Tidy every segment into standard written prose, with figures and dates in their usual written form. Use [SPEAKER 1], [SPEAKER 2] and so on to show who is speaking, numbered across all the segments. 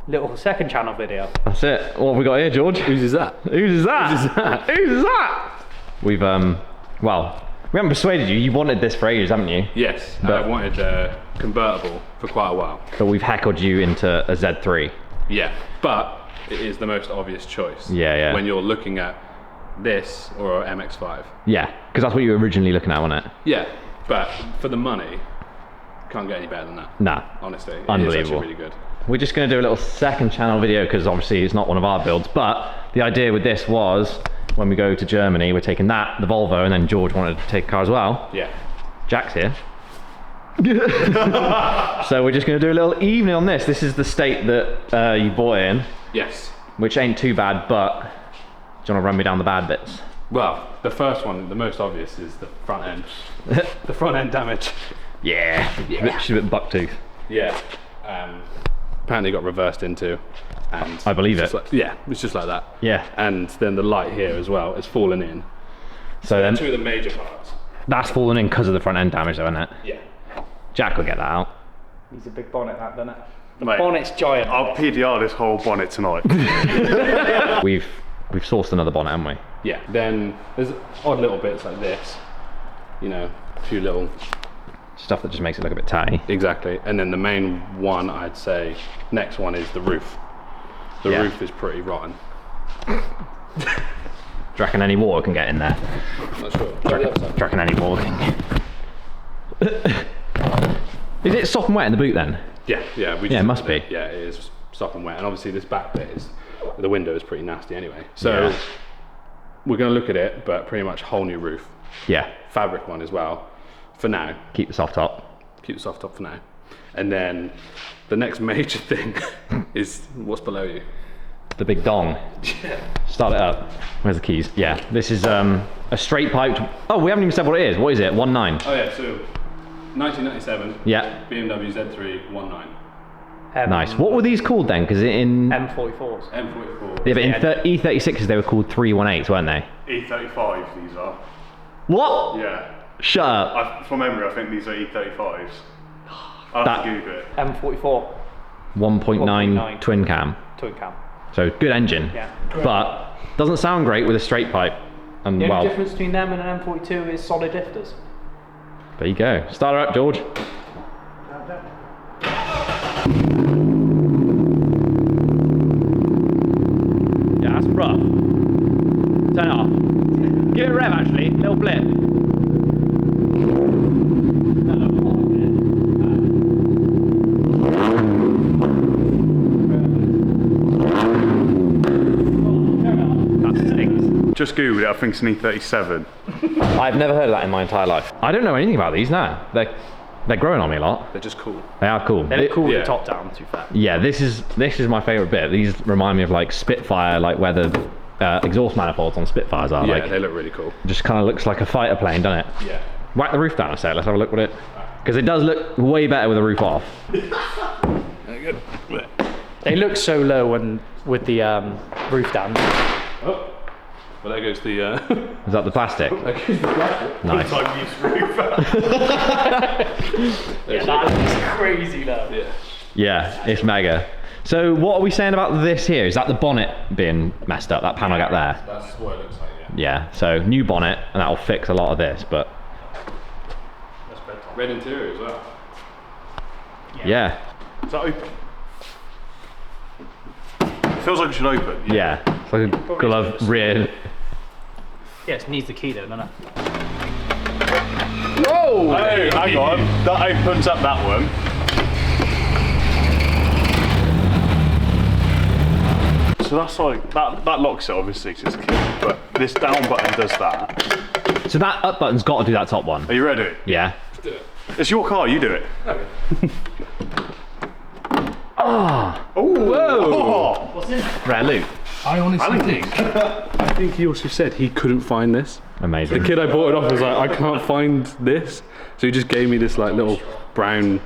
[SPEAKER 1] little second channel video.
[SPEAKER 2] That's it. What have we got here, George?
[SPEAKER 3] Whose is that?
[SPEAKER 2] Whose is that?
[SPEAKER 3] Whose is that?
[SPEAKER 2] Whose is that? We've well, we haven't persuaded you. You wanted this for ages, haven't you?
[SPEAKER 3] Yes,
[SPEAKER 2] But-
[SPEAKER 3] I've wanted a convertible for quite a while.
[SPEAKER 2] But we've heckled you into a Z3.
[SPEAKER 3] Yeah, but it is the most obvious choice.
[SPEAKER 2] Yeah.
[SPEAKER 3] When you're looking at this or MX-5.
[SPEAKER 2] Yeah, because that's what you were originally looking at, wasn't it?
[SPEAKER 3] Yeah, but for the money, can't get any better than that.
[SPEAKER 2] Nah.
[SPEAKER 3] Honestly, it
[SPEAKER 2] Unbelievable.
[SPEAKER 3] is actually really good.
[SPEAKER 2] We're just going to do a little second channel video because obviously it's not one of our builds, but the idea with this was when we go to Germany, we're taking that, the Volvo, and then George wanted to take a car as well.
[SPEAKER 3] Yeah.
[SPEAKER 2] Jack's here. So we're just going to do a little evening on this. This is the state that you bought it in,
[SPEAKER 3] Yes.
[SPEAKER 2] which ain't too bad, but do you want to run me down the bad bits?
[SPEAKER 3] Well, the first one, the most obvious, is the front end. The front end damage.
[SPEAKER 2] Yeah. She's a bit bucktooth.
[SPEAKER 3] Yeah. Apparently got reversed into, and
[SPEAKER 2] I believe
[SPEAKER 3] it's
[SPEAKER 2] it.
[SPEAKER 3] just like- yeah, it's just like that.
[SPEAKER 2] Yeah.
[SPEAKER 3] And then the light here as well is fallen in.
[SPEAKER 2] So then
[SPEAKER 3] Two of the major parts.
[SPEAKER 2] that's fallen in because of the front end damage though, isn't it?
[SPEAKER 3] Yeah.
[SPEAKER 2] Jack will get that out.
[SPEAKER 1] He's a big bonnet, that, doesn't it? The
[SPEAKER 4] Mate,
[SPEAKER 1] bonnet's giant.
[SPEAKER 4] I'll PDR this whole bonnet tonight.
[SPEAKER 2] We've sourced another bonnet, haven't we?
[SPEAKER 3] Yeah. Then there's odd little bits like this. You know, a few little.
[SPEAKER 2] Stuff that just makes it look a bit tatty.
[SPEAKER 3] Exactly. And then the main one, I'd say, next one is the roof. The
[SPEAKER 2] Yeah.
[SPEAKER 3] roof is pretty rotten.
[SPEAKER 2] Do you reckon any water can get in there?
[SPEAKER 3] Not sure.
[SPEAKER 2] Do you reckon any water can get... Is it soft and wet in the boot then?
[SPEAKER 3] Yeah. We
[SPEAKER 2] Yeah, it must be.
[SPEAKER 3] Yeah, it is soft and wet. And obviously this back bit is, the window is pretty nasty anyway. So
[SPEAKER 2] Yeah.
[SPEAKER 3] we're going to look at it, but pretty much whole new roof.
[SPEAKER 2] Yeah.
[SPEAKER 3] Fabric one as well, for now.
[SPEAKER 2] Keep the soft top.
[SPEAKER 3] Keep the soft top for now. And then the next major thing is what's below you.
[SPEAKER 2] The big dong. Start it up. Where's the keys? Yeah. This is a straight piped... Oh, we haven't even said what it is. What is it? 1.9?
[SPEAKER 3] Oh yeah, so 1997
[SPEAKER 2] Yeah.
[SPEAKER 3] BMW Z3 1.9.
[SPEAKER 2] Nice. What were these called then? Because in...
[SPEAKER 1] M44s.
[SPEAKER 3] M44.
[SPEAKER 2] Yeah, but in E36s they were called 318s, weren't they?
[SPEAKER 4] E35 these are.
[SPEAKER 2] What?
[SPEAKER 4] Yeah.
[SPEAKER 2] Shut up.
[SPEAKER 4] From memory, I think these are E35s. I'll have to Google it.
[SPEAKER 1] M44
[SPEAKER 2] 1.9 twin cam.
[SPEAKER 1] twin cam.
[SPEAKER 2] So good engine.
[SPEAKER 1] Yeah.
[SPEAKER 2] But doesn't sound great with a straight pipe. And
[SPEAKER 1] The only
[SPEAKER 2] well,
[SPEAKER 1] difference between them and an M42 is solid lifters.
[SPEAKER 2] there you go. Start her up, George. Yeah, that's rough. Turn it off. Give it a rev actually, little blip. That stinks.
[SPEAKER 4] Just Googled it, I think it's an E37.
[SPEAKER 2] I've never heard of that in my entire life. I don't know anything about these now. They're growing on me a lot.
[SPEAKER 3] They're just cool.
[SPEAKER 2] They are cool.
[SPEAKER 1] They look cool with
[SPEAKER 3] yeah.
[SPEAKER 1] the top down, to be fair.
[SPEAKER 2] Yeah, this is my favourite bit. These remind me of like Spitfire, like where the exhaust manifolds on Spitfires are.
[SPEAKER 3] Yeah,
[SPEAKER 2] Like,
[SPEAKER 3] they look really cool.
[SPEAKER 2] just kind of looks like a fighter plane, doesn't it?
[SPEAKER 3] Yeah.
[SPEAKER 2] Whack the roof down a sec. Let's have a look at it. Because it does look way better with the roof off.
[SPEAKER 1] They look so low when with the roof down.
[SPEAKER 3] Oh, well there goes the.
[SPEAKER 2] Is that the plastic? Nice.
[SPEAKER 1] Yeah, that looks crazy low.
[SPEAKER 3] Yeah.
[SPEAKER 2] Yeah, it's mega. So what are we saying about this here? Is that the bonnet being messed up? That panel gap there?
[SPEAKER 3] That's what it looks like. Yeah.
[SPEAKER 2] Yeah. So new bonnet, and that'll fix a lot of this. But
[SPEAKER 3] Red interior as well.
[SPEAKER 2] yeah.
[SPEAKER 4] Is that open? It feels like it should open.
[SPEAKER 2] Yeah. It's like a glove rear.
[SPEAKER 1] Yes, needs the key though, doesn't it?
[SPEAKER 2] Whoa!
[SPEAKER 4] Hey, hang on. That opens up that one. So that's like, that locks it obviously, 'cause it's key, but this down button does that.
[SPEAKER 2] So that up button's got to do that top one.
[SPEAKER 4] Are you ready?
[SPEAKER 2] Yeah.
[SPEAKER 4] It's your car, you do it.
[SPEAKER 2] Oh,
[SPEAKER 4] Oh!
[SPEAKER 1] What's in it?
[SPEAKER 2] rare loot.
[SPEAKER 3] I honestly think he also said he couldn't find this.
[SPEAKER 2] Amazing.
[SPEAKER 3] The kid I bought it off was like, I can't find this. So he just gave me this like little brown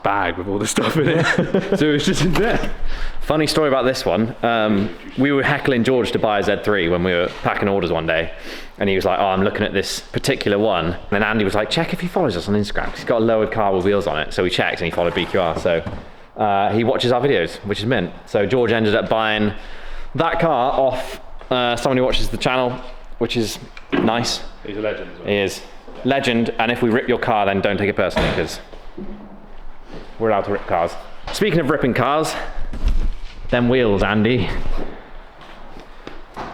[SPEAKER 3] bag with all the stuff in it. So it was just in there.
[SPEAKER 2] Funny story about this one. We were heckling George to buy a Z3 when we were packing orders one day. And he was like, oh, I'm looking at this particular one. And then Andy was like, check if he follows us on Instagram. 'Cause he's got a lowered car with wheels on it. So we checked and he followed BQR. So he watches our videos, which is mint. So George ended up buying that car off someone who watches the channel, which is nice.
[SPEAKER 3] He's a legend as well.
[SPEAKER 2] He is. Legend, and if we rip your car, then don't take it personally, because we're allowed to rip cars. Speaking of ripping cars, them wheels, Andy.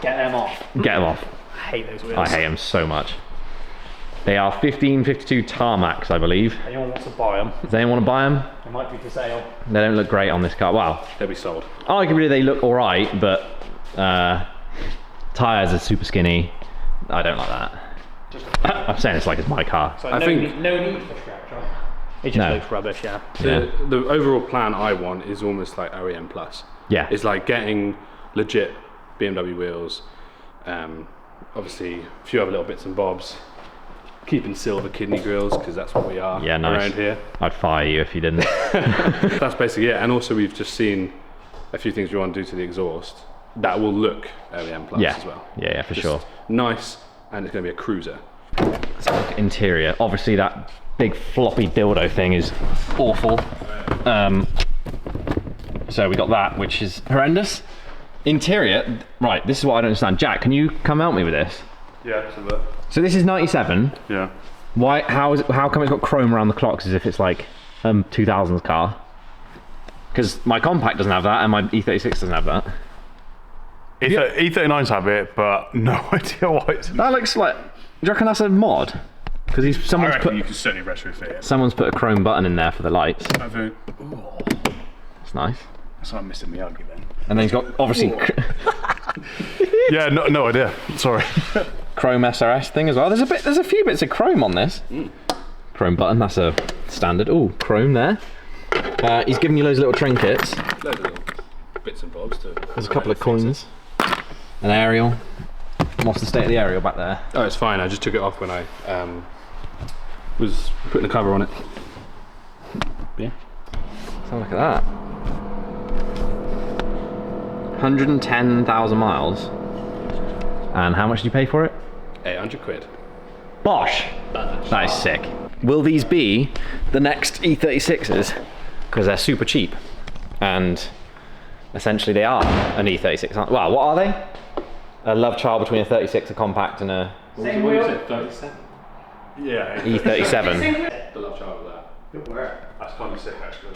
[SPEAKER 1] Get them off.
[SPEAKER 2] Get them off.
[SPEAKER 1] I hate those wheels.
[SPEAKER 2] I hate them so much. They are 1552 tarmacs, I believe.
[SPEAKER 1] Anyone wants to buy them?
[SPEAKER 2] Does anyone want to buy them?
[SPEAKER 1] They might be for sale.
[SPEAKER 2] They don't look great on this car. Well,
[SPEAKER 3] They'll be sold.
[SPEAKER 2] arguably they look alright, but tyres are super skinny. I don't like that. I'm saying it's like it's my car.
[SPEAKER 1] So
[SPEAKER 3] I think-
[SPEAKER 1] no need for scratch, right? It just
[SPEAKER 2] No.
[SPEAKER 1] looks rubbish, yeah.
[SPEAKER 3] The overall plan I want is almost like OEM Plus.
[SPEAKER 2] Yeah.
[SPEAKER 3] It's like getting legit BMW wheels, obviously a few other little bits and bobs, keeping silver kidney grills because that's what we are
[SPEAKER 2] Yeah, nice.
[SPEAKER 3] around here.
[SPEAKER 2] I'd fire you if you didn't.
[SPEAKER 3] That's basically it. And also we've just seen a few things we want to do to the exhaust that will look OEM Plus
[SPEAKER 2] Yeah.
[SPEAKER 3] as well.
[SPEAKER 2] Yeah, for
[SPEAKER 3] Just
[SPEAKER 2] sure.
[SPEAKER 3] Nice, and it's going to be a cruiser.
[SPEAKER 2] Interior. Obviously that big floppy dildo thing is awful. So we got that, which is horrendous. Interior, right, this is what I don't understand. Jack, can you come help me with this?
[SPEAKER 3] Yeah, so
[SPEAKER 2] So this is 97.
[SPEAKER 3] yeah.
[SPEAKER 2] Why? How come it's got chrome around the clocks as if it's like 2000s car? Because my compact doesn't have that, and my E36 doesn't have that.
[SPEAKER 4] E39s have it, but no idea why it's.
[SPEAKER 2] That looks like. Do you reckon that's a mod? Because
[SPEAKER 4] I
[SPEAKER 2] someone's
[SPEAKER 4] reckon
[SPEAKER 2] put
[SPEAKER 4] you can certainly retrofit it.
[SPEAKER 2] someone's put a chrome button in there for the lights.
[SPEAKER 4] I think,
[SPEAKER 2] It's nice.
[SPEAKER 4] that's not missing me ugly then.
[SPEAKER 2] And then he's got obviously
[SPEAKER 4] Yeah, no idea. Sorry.
[SPEAKER 2] chrome SRS thing as well. There's a few bits of chrome on this. Chrome button. That's a standard. Oh, chrome there. He's giving you loads of little trinkets.
[SPEAKER 3] Loads of little bits and bobs to.
[SPEAKER 2] There's a couple of coins. An aerial. What's the state of the aerial back there?
[SPEAKER 3] Oh, it's fine. I just took it off when I was putting the cover on it. Yeah.
[SPEAKER 2] So look at that. 110,000 miles. And how much did you pay for it?
[SPEAKER 3] 800 quid.
[SPEAKER 2] Bosh! That is sick. Will these be the next E36s? Because they're super cheap. And essentially they are an E36. Well, what are they? A love child between a 36, a compact, and a
[SPEAKER 1] Same wheel.
[SPEAKER 3] 37.
[SPEAKER 4] Yeah.
[SPEAKER 2] E37.
[SPEAKER 3] The love child of that.
[SPEAKER 1] Good work.
[SPEAKER 4] That's kind of sick actually.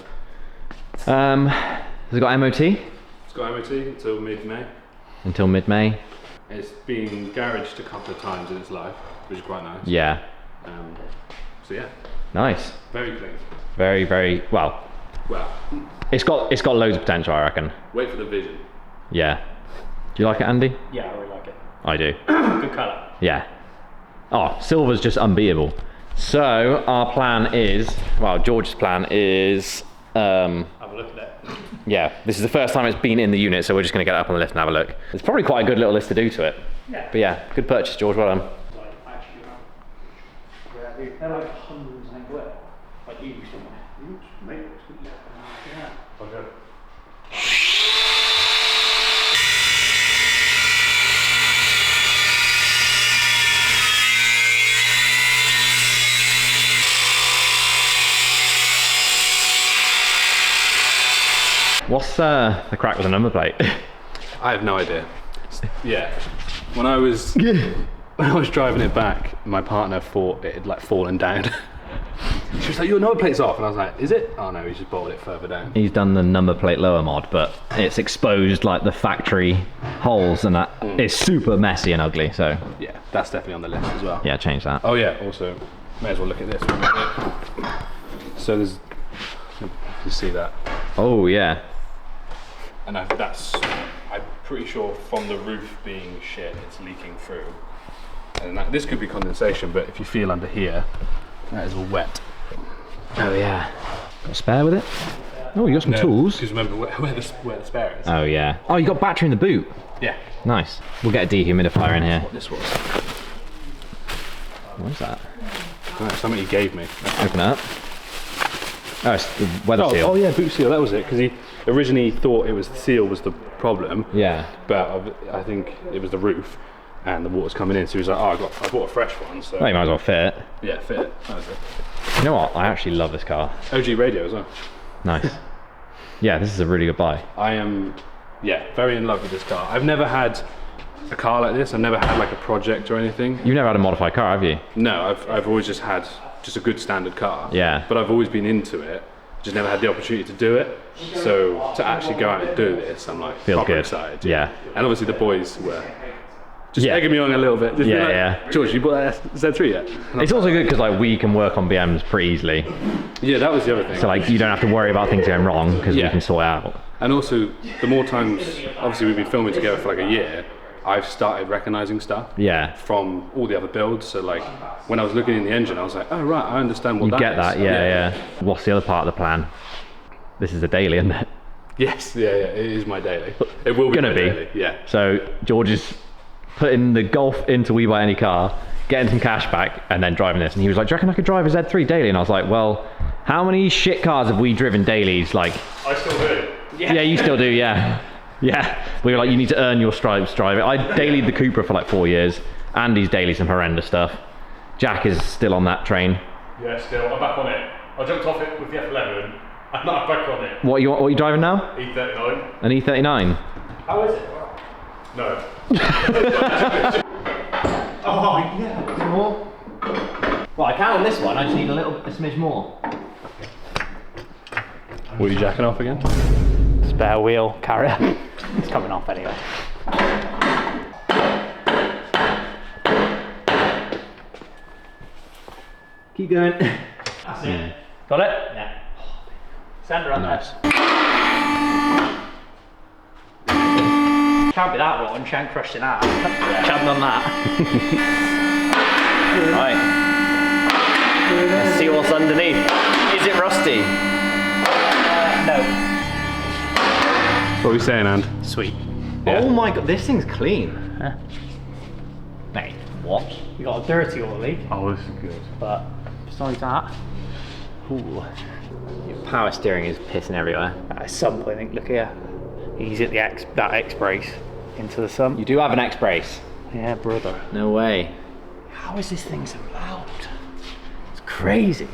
[SPEAKER 2] Has it got MOT?
[SPEAKER 3] It's got MOT until mid-May.
[SPEAKER 2] Until mid-May.
[SPEAKER 3] It's been garaged a couple of times in its life, which is quite nice.
[SPEAKER 2] Yeah.
[SPEAKER 3] So yeah,
[SPEAKER 2] Nice.
[SPEAKER 3] very clean.
[SPEAKER 2] Very, very, well,
[SPEAKER 3] Well,
[SPEAKER 2] it's got loads of potential, I reckon.
[SPEAKER 3] wait for the vision.
[SPEAKER 2] Yeah. Do you like it, Andy?
[SPEAKER 1] Yeah, I really like it.
[SPEAKER 2] I do.
[SPEAKER 1] Good colour.
[SPEAKER 2] Yeah. Oh, silver's just unbeatable. So our plan is, well, George's plan is,
[SPEAKER 1] Have a look at it.
[SPEAKER 2] yeah, this is the first time it's been in the unit, so we're just going to get it up on the lift and have a look. It's probably quite a good little list to do to it.
[SPEAKER 1] Yeah.
[SPEAKER 2] But yeah, good purchase, George. Well done.
[SPEAKER 1] Like, actually, they're like hundreds and quid. Like you somewhere. Yeah.
[SPEAKER 4] Okay.
[SPEAKER 2] What's the crack with the number plate?
[SPEAKER 3] I have no idea. Yeah. When I was driving it back, my partner thought it had like fallen down. She was like, "Your number plate's off," and I was like, "Is it?" "Oh no, he's just bolted it further down."
[SPEAKER 2] He's done the number plate lower mod, but it's exposed like the factory holes, and that it's super messy and ugly. So
[SPEAKER 3] Yeah, that's definitely on the list as well.
[SPEAKER 2] yeah, change that.
[SPEAKER 3] Oh yeah, also, may as well look at this. So there's, you see that?
[SPEAKER 2] Oh yeah.
[SPEAKER 3] And that's, I'm pretty sure from the roof being shit, it's leaking through. And this could be condensation, but if you feel under here, that is all wet.
[SPEAKER 2] Oh yeah. Got a spare with it? Oh, you got some tools.
[SPEAKER 3] Because remember where the spare is.
[SPEAKER 2] Oh yeah. Oh, you got battery in the boot.
[SPEAKER 3] Yeah.
[SPEAKER 2] Nice. We'll get a dehumidifier in here.
[SPEAKER 3] What this was.
[SPEAKER 2] What's that?
[SPEAKER 3] Something he gave me.
[SPEAKER 2] Open it up. Oh, it's the weather seal.
[SPEAKER 3] Oh yeah, boot seal. That was it. Because he originally thought it was the seal was the problem.
[SPEAKER 2] Yeah.
[SPEAKER 3] But I think it was the roof, and the water's coming in. So he was like, "Oh, I bought a fresh one." So
[SPEAKER 2] Well, you might as well fit it.
[SPEAKER 3] yeah, fit it. That was it.
[SPEAKER 2] You know what? I actually love this car.
[SPEAKER 3] OG radio as well.
[SPEAKER 2] Nice. Yeah, this is a really good buy.
[SPEAKER 3] I am, very in love with this car. I've never had a car like this. I've never had like a project or anything.
[SPEAKER 2] You've never had a modified car, have you?
[SPEAKER 3] No, I've always just had a good standard car.
[SPEAKER 2] Yeah.
[SPEAKER 3] But I've always been into it. Just never had the opportunity to do it. So to actually go out and do this, I'm like
[SPEAKER 2] Feels
[SPEAKER 3] proper
[SPEAKER 2] good.
[SPEAKER 3] excited.
[SPEAKER 2] Yeah.
[SPEAKER 3] And obviously the boys were just egging me on a little bit. Just being like, George, you bought that Z3 yet? And
[SPEAKER 2] It's also good because like we can work on BMs pretty easily.
[SPEAKER 3] yeah, that was the other thing.
[SPEAKER 2] So like you don't have to worry about things going wrong because we can sort it out.
[SPEAKER 3] And also, the more times, obviously we've been filming together for like a year, I've started recognizing stuff
[SPEAKER 2] Yeah.
[SPEAKER 3] from all the other builds. So like, when I was looking in the engine, I was like, oh right, I understand what
[SPEAKER 2] You
[SPEAKER 3] that
[SPEAKER 2] get
[SPEAKER 3] is.
[SPEAKER 2] that, yeah. What's the other part of the plan? This is a daily, isn't it?
[SPEAKER 3] Yes, it is my daily. It will be
[SPEAKER 2] Gonna
[SPEAKER 3] my
[SPEAKER 2] be.
[SPEAKER 3] daily, yeah.
[SPEAKER 2] So George is putting the Golf into We Buy Any Car, getting some cash back, and then driving this. And he was like, do you reckon I could drive a Z3 daily? And I was like, well, how many shit cars have we driven dailies? Like,
[SPEAKER 4] I still do.
[SPEAKER 2] yeah, you still do, yeah. Yeah. We were like, you need to earn your stripes driving. I dailied the Cupra for like 4 years. Andy's daily some horrendous stuff. Jack is still on that train.
[SPEAKER 4] Yeah, still. I'm back on it. I jumped off it with the F11. I'm not back on it.
[SPEAKER 2] What are you driving now?
[SPEAKER 4] E39.
[SPEAKER 2] An E39?
[SPEAKER 4] How is it? No.
[SPEAKER 2] Well, I can on this one. I just need a smidge more.
[SPEAKER 3] Were you jacking off again?
[SPEAKER 1] Spare wheel carrier. It's coming off anyway.
[SPEAKER 2] Keep going.
[SPEAKER 1] That's it. Got it? Yeah. Send her on
[SPEAKER 3] Nice.
[SPEAKER 1] Can't be that one, shan't crush in that. Can't done that.
[SPEAKER 2] Right. Let's see what's underneath. Is it rusty?
[SPEAKER 1] No.
[SPEAKER 3] What are we saying, And?
[SPEAKER 1] Sweet.
[SPEAKER 3] Yeah.
[SPEAKER 2] Oh my god, this thing's clean.
[SPEAKER 1] Mate,
[SPEAKER 2] What?
[SPEAKER 1] you got a dirty oil leak,
[SPEAKER 4] Oh, this is good.
[SPEAKER 1] but besides that,
[SPEAKER 2] Ooh. Power steering is pissing everywhere.
[SPEAKER 1] at some point, I think, look here. He's at that X brace into the sun.
[SPEAKER 2] You do have an X brace.
[SPEAKER 1] Yeah, brother.
[SPEAKER 2] No way.
[SPEAKER 1] How is this thing so loud? It's crazy.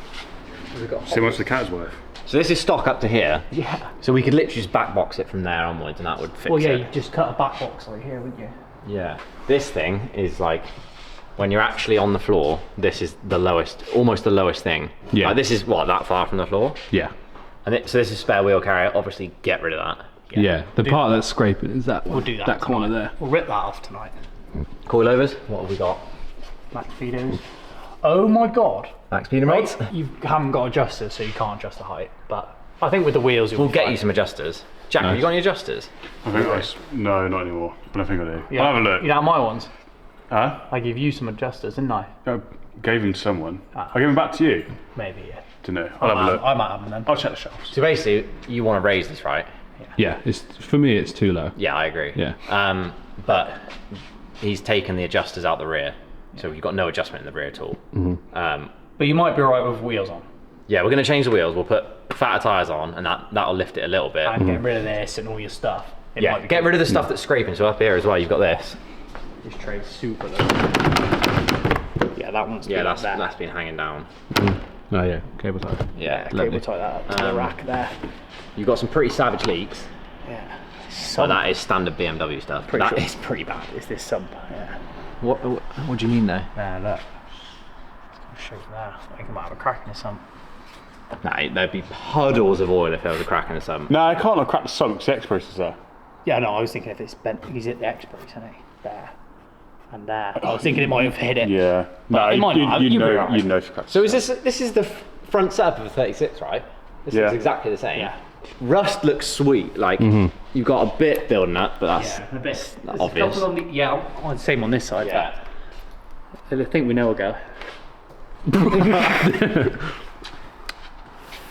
[SPEAKER 3] See how much the cat's worth?
[SPEAKER 2] So this is stock up to here.
[SPEAKER 1] Yeah.
[SPEAKER 2] So we could literally just back box it from there onwards and that would fix
[SPEAKER 1] Well, yeah,
[SPEAKER 2] it.
[SPEAKER 1] you just cut a back box like here, wouldn't you?
[SPEAKER 2] Yeah. This thing is like, when you're actually on the floor, this is the lowest, almost the lowest thing.
[SPEAKER 3] Yeah.
[SPEAKER 2] Like this is what, that far from the floor?
[SPEAKER 3] Yeah.
[SPEAKER 2] And so this is spare wheel carrier, obviously get rid of that.
[SPEAKER 3] Yeah. The part that's scraping is that one.
[SPEAKER 1] We'll do that.
[SPEAKER 3] That corner
[SPEAKER 1] tonight.
[SPEAKER 3] there.
[SPEAKER 1] We'll rip that off tonight.
[SPEAKER 2] Coilovers, what have we got?
[SPEAKER 1] Max speedos. Oh my god.
[SPEAKER 2] Max speeder modes?
[SPEAKER 1] You haven't got adjusters, so you can't adjust the height. But I think with the wheels, you'll
[SPEAKER 2] We'll
[SPEAKER 1] be
[SPEAKER 2] get
[SPEAKER 1] fine.
[SPEAKER 2] you some adjusters. Jack, have you got any adjusters?
[SPEAKER 4] I think no, not anymore. But I think I do.
[SPEAKER 1] Yeah.
[SPEAKER 4] I'll have a look.
[SPEAKER 1] You know my ones.
[SPEAKER 4] Huh?
[SPEAKER 1] I gave you some adjusters, didn't I?
[SPEAKER 4] I gave him to someone. I gave him back to you.
[SPEAKER 1] Maybe, yeah.
[SPEAKER 4] Don't know. I'll have a look.
[SPEAKER 1] I might have them then.
[SPEAKER 4] I'll check the shelves.
[SPEAKER 2] So basically, you want to raise this, right?
[SPEAKER 3] Yeah. It's for me. It's too low.
[SPEAKER 2] Yeah, I agree.
[SPEAKER 3] Yeah.
[SPEAKER 2] But he's taken the adjusters out the rear, so you've got no adjustment in the rear at all.
[SPEAKER 1] But you might be alright with wheels on.
[SPEAKER 2] Yeah, we're going to change the wheels. We'll put fatter tyres on, and that'll lift it a little bit.
[SPEAKER 1] And get rid of this and all your stuff. It
[SPEAKER 2] Yeah,
[SPEAKER 1] might be
[SPEAKER 2] get
[SPEAKER 1] good.
[SPEAKER 2] rid of the stuff that's scraping. So up here as well, you've got this.
[SPEAKER 1] This tray's super low. Yeah, that one's
[SPEAKER 2] Yeah,
[SPEAKER 1] been there.
[SPEAKER 2] that's been hanging down.
[SPEAKER 3] Oh yeah. Cable tie.
[SPEAKER 2] Yeah,
[SPEAKER 1] Cable tie that up to the rack there.
[SPEAKER 2] you've got some pretty savage leaks.
[SPEAKER 1] Yeah.
[SPEAKER 2] So that is standard BMW stuff.
[SPEAKER 1] Pretty
[SPEAKER 2] That
[SPEAKER 1] sure
[SPEAKER 2] is-
[SPEAKER 1] it's pretty bad. It's this sump. Yeah.
[SPEAKER 2] what do you mean though?
[SPEAKER 1] Yeah, look. It's gonna show you there. I think I might have a crack in the sump.
[SPEAKER 2] Nah, there'd be puddles of oil if there was a crack in the sump.
[SPEAKER 4] No, I can't crack the sump because the X-Brace is there.
[SPEAKER 1] Yeah, no, I was thinking if it's bent, he's at the X brace, isn't he? There. And there. I was thinking it might have hit it.
[SPEAKER 4] Yeah. No,
[SPEAKER 1] it might not.
[SPEAKER 4] you
[SPEAKER 1] You'll be
[SPEAKER 4] know,
[SPEAKER 1] alright.
[SPEAKER 4] you know if you crack the
[SPEAKER 2] So is
[SPEAKER 4] sump.
[SPEAKER 2] this is the front setup of a 36, right? This
[SPEAKER 4] Yeah.
[SPEAKER 2] is exactly the same.
[SPEAKER 1] Yeah.
[SPEAKER 2] Rust looks sweet. Like you've got a bit building up, but that's
[SPEAKER 1] Yeah, a bit. There's
[SPEAKER 2] obvious.
[SPEAKER 1] A couple on the, yeah, on, same on this side.
[SPEAKER 2] yeah.
[SPEAKER 1] But I think we know a go.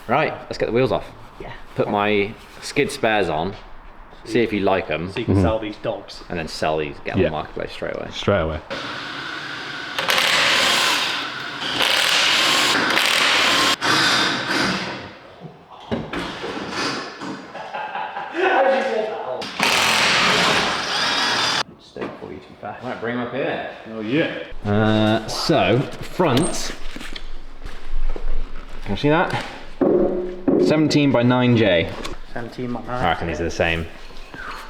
[SPEAKER 2] Right, let's get the wheels off.
[SPEAKER 1] Yeah.
[SPEAKER 2] Put my skid spares on. See if you like them,
[SPEAKER 1] So you can sell these dogs.
[SPEAKER 2] and then sell these. Get on
[SPEAKER 3] Yeah.
[SPEAKER 2] the marketplace straight away.
[SPEAKER 3] Straight away.
[SPEAKER 2] Steak for you, to be fair. Right, bring them up here.
[SPEAKER 4] Oh yeah.
[SPEAKER 2] So, front. Can you see that? 17 by 9J.
[SPEAKER 1] 17 by 9.
[SPEAKER 2] I reckon these are the same.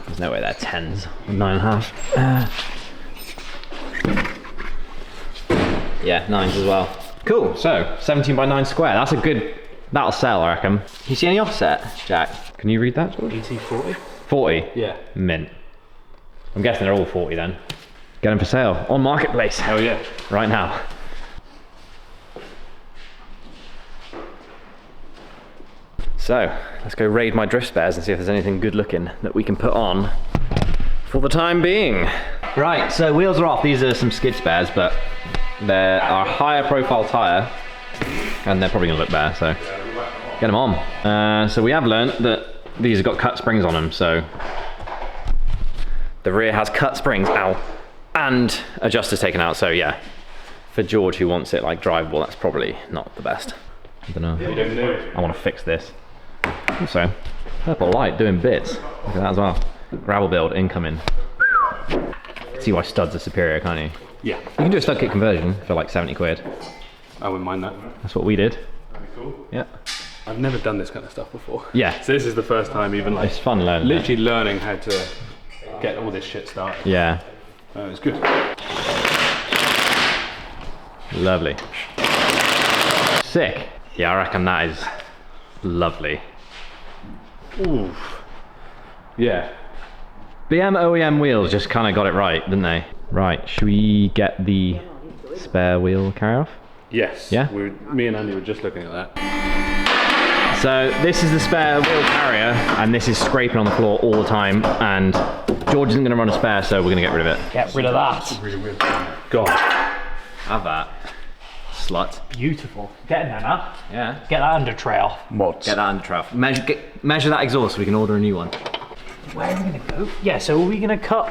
[SPEAKER 2] There's no way they're 10s or 9.5. Yeah, 9s as well. Cool, so 17 by 9 square. That's a good, that'll sell, I reckon. Can you see any offset, Jack? Can you read that, George?
[SPEAKER 3] ET40?
[SPEAKER 2] 40?
[SPEAKER 3] Yeah.
[SPEAKER 2] Mint. I'm guessing they're all 40 then. Get them for sale on Marketplace.
[SPEAKER 3] Oh yeah.
[SPEAKER 2] Right now. So, let's go raid my drift spares and see if there's anything good looking that we can put on for the time being. Right, so wheels are off. These are some skid spares, but they're a higher profile tyre and they're probably gonna look better, so get them on. So we have learnt that these have got cut springs on them, so the rear has cut springs, ow, and adjusters taken out, so yeah. For George who wants it like drivable, that's probably not the best. I don't know. I want to fix this. Also, purple light doing bits. Look at that as well. Gravel build incoming. See why studs are superior, can't you?
[SPEAKER 3] Yeah.
[SPEAKER 2] You can do a stud kit conversion for like 70 quid.
[SPEAKER 3] I wouldn't mind that.
[SPEAKER 2] That's what we did.
[SPEAKER 3] Very cool.
[SPEAKER 2] Yeah.
[SPEAKER 3] I've never done this kind of stuff before.
[SPEAKER 2] Yeah.
[SPEAKER 3] So this is the first time even like
[SPEAKER 2] It's fun learning.
[SPEAKER 3] literally learning how to get all this shit started.
[SPEAKER 2] Yeah.
[SPEAKER 3] It's good.
[SPEAKER 2] Lovely. Sick. Yeah, I reckon that is lovely.
[SPEAKER 3] Oof. Yeah.
[SPEAKER 2] BM OEM wheels just kind of got it right, didn't they? Right, should we get the spare wheel carry off?
[SPEAKER 3] Yes.
[SPEAKER 2] Yeah?
[SPEAKER 3] Me and Andy were just looking at that.
[SPEAKER 2] So this is the spare wheel carrier, and this is scraping on the floor all the time, and George isn't going to run a spare, so we're going to get rid of it.
[SPEAKER 1] Get rid of that.
[SPEAKER 3] Really weird. God.
[SPEAKER 2] Have that. Slut.
[SPEAKER 1] Beautiful. Getting there now.
[SPEAKER 2] Yeah.
[SPEAKER 1] Get that under tray off.
[SPEAKER 4] Mods.
[SPEAKER 2] Get that under trough. Measure that exhaust so we can order a new one.
[SPEAKER 1] Where are we going to go? Yeah, so are we going to cut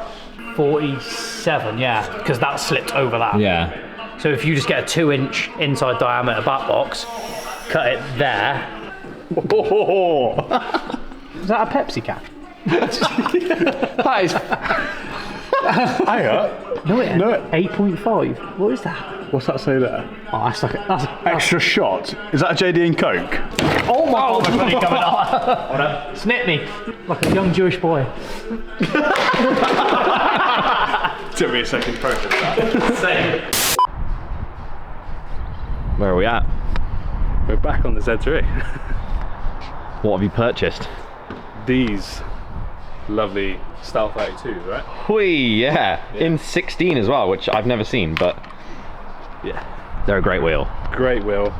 [SPEAKER 1] 47? Yeah, because that slipped over that.
[SPEAKER 2] Yeah.
[SPEAKER 1] So if you just get a 2-inch inside diameter back box, cut it there. Is that a Pepsi can?
[SPEAKER 3] That is.
[SPEAKER 4] Hang on.
[SPEAKER 1] No, it
[SPEAKER 4] No.
[SPEAKER 1] 8.5. What is that?
[SPEAKER 4] What's that say there?
[SPEAKER 1] Oh, that's like that's
[SPEAKER 4] Extra shot. Is that a JD and Coke?
[SPEAKER 1] oh my god, my funny coming on. Snip me like a young Jewish boy.
[SPEAKER 4] Took me a second to process that.
[SPEAKER 1] Same.
[SPEAKER 2] Where are we at?
[SPEAKER 3] We're back on the Z3.
[SPEAKER 2] What have you purchased?
[SPEAKER 3] These lovely Style 32, right?
[SPEAKER 2] Whee, yeah. In 16 as well, which I've never seen, but
[SPEAKER 3] Yeah.
[SPEAKER 2] they're a great wheel.
[SPEAKER 3] Great wheel.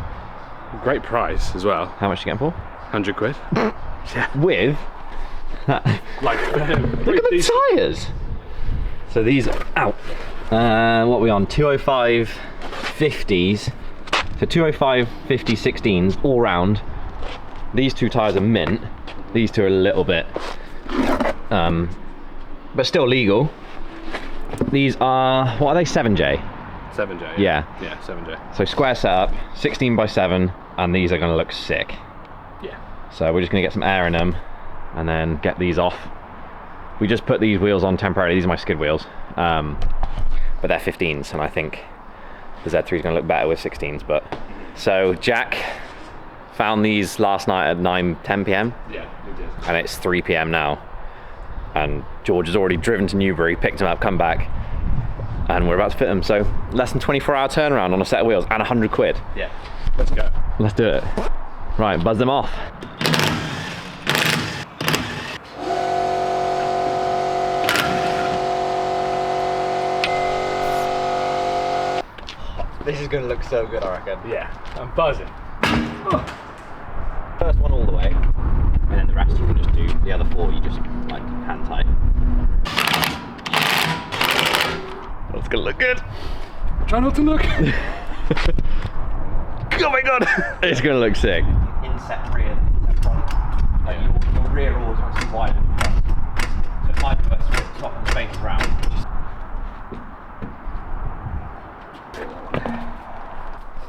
[SPEAKER 3] Great price as well.
[SPEAKER 2] How much do you get them for?
[SPEAKER 3] 100 quid.
[SPEAKER 2] With
[SPEAKER 3] Like,
[SPEAKER 2] look at the tyres. So these are out. What are we on? 205 50s. So 205 50 16s all round. These two tyres are mint. These two are a little bit, but still legal. These are, what are they? 7J.
[SPEAKER 3] 7J.
[SPEAKER 2] Yeah.
[SPEAKER 3] Yeah, 7J.
[SPEAKER 2] So square setup, 16 by 7, and these are going to look sick.
[SPEAKER 3] Yeah.
[SPEAKER 2] So we're just going to get some air in them and then get these off. We just put these wheels on temporarily. These are my skid wheels, but they're 15s, and I think the Z3 is going to look better with 16s. But so Jack found these last night at 9:10 p.m.
[SPEAKER 3] Yeah, we did.
[SPEAKER 2] and it's 3 p.m. now. And George has already driven to Newbury, picked them up, come back, and we're about to fit them. So less than 24-hour turnaround on a set of wheels and 100 quid.
[SPEAKER 3] Yeah. Let's go.
[SPEAKER 2] Let's do it. Right, buzz them off. This is going to look so good, I reckon.
[SPEAKER 3] Yeah, I'm buzzing.
[SPEAKER 2] First one all the way, and then the rest you can just do. The other 4 you just like hand tight. That's going to look good.
[SPEAKER 3] Try not to look.
[SPEAKER 2] Oh my god! It's going to look sick. Inset rear, inset front. Like your rear always wants to be wider than front. So it might be worth swapping the spaces around.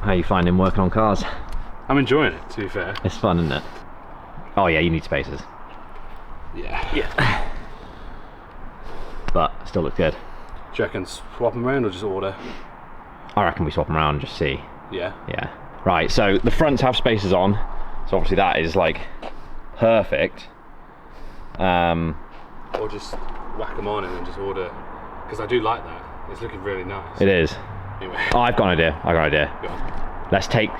[SPEAKER 2] How are you finding working on cars?
[SPEAKER 3] I'm enjoying it, to be fair.
[SPEAKER 2] It's fun, isn't it? Oh yeah, you need spacers.
[SPEAKER 3] Yeah.
[SPEAKER 2] Yeah. But still looks good.
[SPEAKER 3] Do you reckon swap them around or just order?
[SPEAKER 2] I reckon we swap them around and just see.
[SPEAKER 3] Yeah.
[SPEAKER 2] Yeah. Right, so the fronts have spacers on. So obviously that is like perfect.
[SPEAKER 3] Or just whack them on and then just order, because I do like that. It's looking really nice.
[SPEAKER 2] It is.
[SPEAKER 3] Anyway.
[SPEAKER 2] Oh, I've got an idea.
[SPEAKER 3] Go on.
[SPEAKER 2] Let's take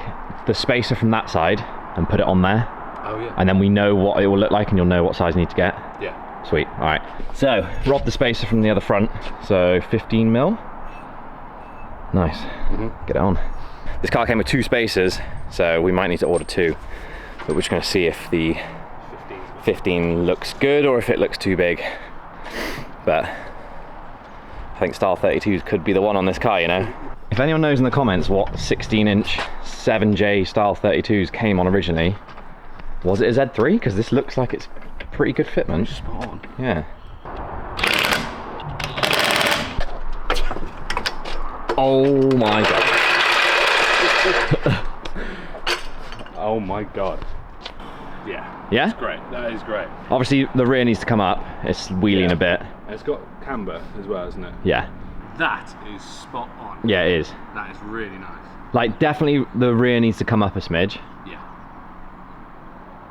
[SPEAKER 2] the spacer from that side and put it on there.
[SPEAKER 3] Oh yeah.
[SPEAKER 2] And then we know what it will look like and you'll know what size you need to get.
[SPEAKER 3] Yeah.
[SPEAKER 2] Sweet, all right. So, rob the spacer from the other front. So 15 mil. Nice, get it on. This car came with 2 spacers, so we might need to order 2. But we're just gonna see if the 15 looks good or if it looks too big. But I think style 32s could be the one on this car, you know? If anyone knows in the comments what 16-inch 7J style 32s came on originally, was it a Z3? Because this looks like it's a pretty good fitment.
[SPEAKER 3] Spot on.
[SPEAKER 2] Yeah. Oh my god.
[SPEAKER 3] Oh my god. Yeah.
[SPEAKER 2] Yeah?
[SPEAKER 3] It's great. That is great.
[SPEAKER 2] Obviously the rear needs to come up. It's wheeling a bit.
[SPEAKER 3] And it's got camber as well, isn't it?
[SPEAKER 2] Yeah.
[SPEAKER 3] That is spot on.
[SPEAKER 2] Yeah, it is.
[SPEAKER 3] That is really nice.
[SPEAKER 2] Like, definitely the rear needs to come up a smidge.
[SPEAKER 3] Yeah.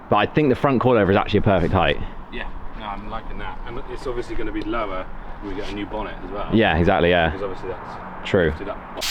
[SPEAKER 2] But I think the front coilover is actually a perfect height.
[SPEAKER 3] Yeah. No, I'm liking that. And it's obviously going to be lower when we get a new bonnet as well.
[SPEAKER 2] Yeah, exactly, yeah.
[SPEAKER 3] Because obviously that's
[SPEAKER 2] True.
[SPEAKER 3] lifted up.